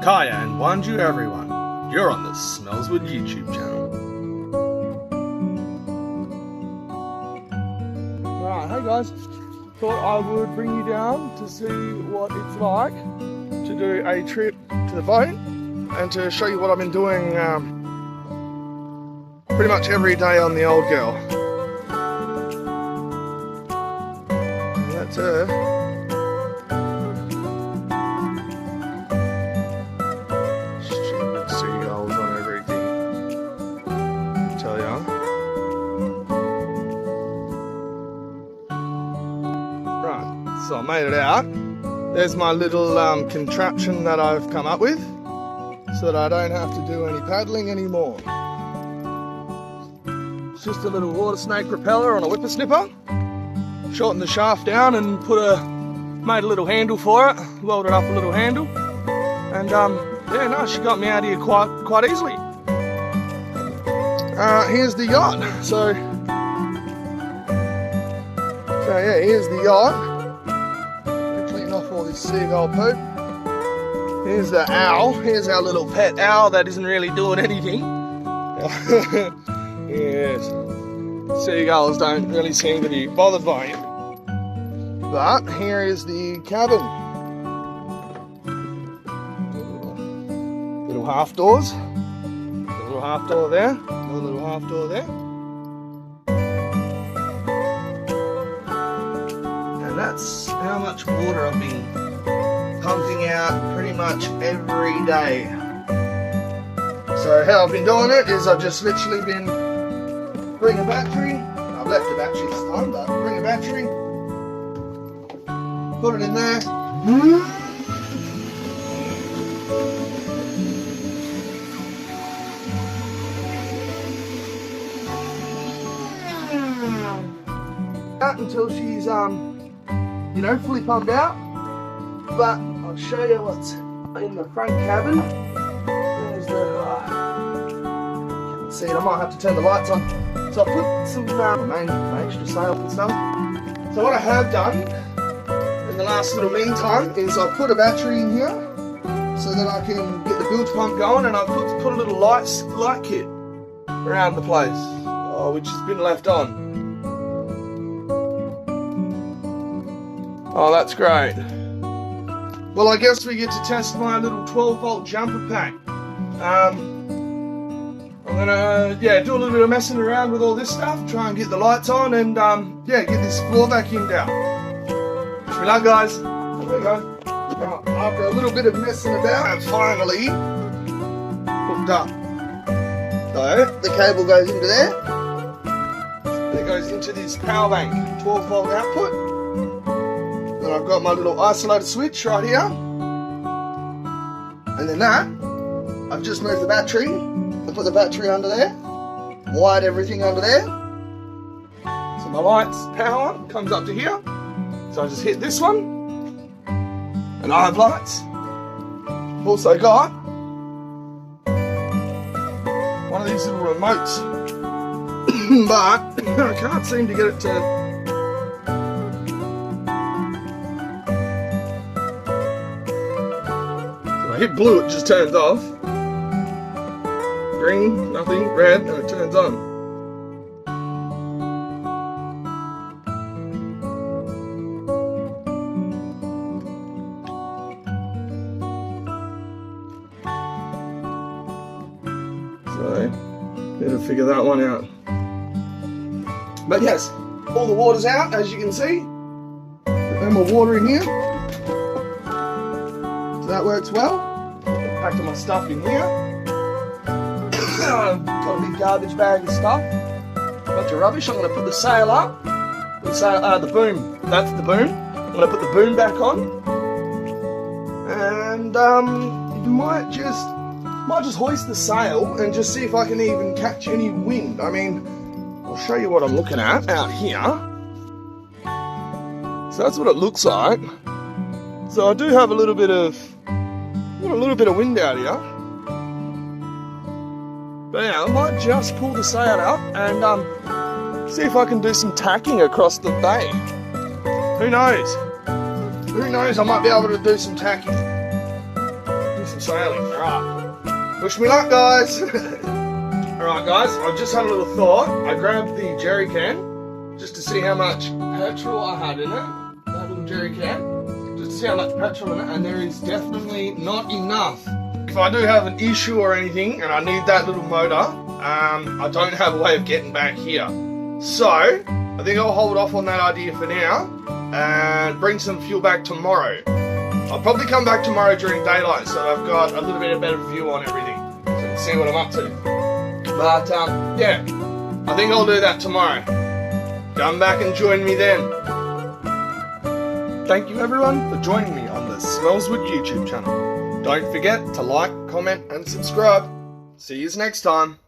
Kaya and Wanju everyone, you're on the Smellswood YouTube channel. Right, hey guys, thought I would bring you down to see what it's like to do a trip to the boat and to show you what I've been doing pretty much every day on the old girl. And that's her. Seagulls on everything, I tell ya. Right, so I made it out. There's my little contraption that I've come up with so that I don't have to do any paddling anymore. It's just a little water snake propeller on a whippersnipper. Shortened the shaft down and made a little handle for it, welded up a little handle, and yeah, no, she got me out here quite easily. Here's the yacht. So yeah, here's the yacht. Clean off all this seagull poop. Here's the owl. Here's our little pet owl that isn't really doing anything. Yes, seagulls don't really seem to be bothered by him. But here is the cabin. Little half doors, a little half door there, another little half door there, and that's how much water I've been pumping out pretty much every day. So how I've been doing it is I've just literally been bring a battery. I've left the battery this time, but bring a battery, put it in there. Until she's you know, fully pumped out. But I'll show you what's in the front cabin. There's the can't see it, I might have to turn the lights on. So I put some main extra sail and stuff. So what I have done in the last little meantime is I've put a battery in here so that I can get the bilge pump going, and I've put a little light kit around the place, which has been left on. Oh, that's great. Well, I guess we get to test my little 12-volt jumper pack. I'm gonna, yeah, do a little bit of messing around with all this stuff, try and get the lights on, and yeah, get this floor vacuumed out. Wish me luck, guys. There we go. Now, after a little bit of messing about, I've finally hooked up. So, the cable goes into there. It goes into this power bank, 12-volt output. And I've got my little isolator switch right here, and then that, I've just moved the battery, I put the battery under there, wired everything under there, so my lights power comes up to here, so I just hit this one, and I have lights. I've also got one of these little remotes, but I can't seem to get it to hit blue, it just turns off. Green, nothing. Red, and it turns on. So, need to figure that one out. But yes, all the water's out, as you can see. No more water in here. So that works well. Packed my stuff in here. Got a big garbage bag of stuff. Bunch of rubbish. I'm going to put the sail up. The boom. That's the boom. I'm going to put the boom back on. And might just hoist the sail and just see if I can even catch any wind. I mean, I'll show you what I'm looking at out here. So that's what it looks like. So I do have a little bit of wind out here. But yeah, I might just pull the sail out and see if I can do some tacking across the bay. Who knows? Who knows, I might be able to do some tacking. some sailing. Alright. Wish me luck, guys. Alright, guys, I've just had a little thought. I grabbed the jerry can just to see how much petrol I had in it. That little jerry can. Just to see how much petrol in it, and there is definitely not enough. If I do have an issue or anything and I need that little motor, I don't have a way of getting back here. So, I think I'll hold off on that idea for now and bring some fuel back tomorrow. I'll probably come back tomorrow during daylight so I've got a little bit of better view on everything, so I can see what I'm up to. But, yeah, I think I'll do that tomorrow. Come back and join me then. Thank you everyone for joining me on the Smellswood YouTube channel. Don't forget to like, comment and subscribe. See you next time.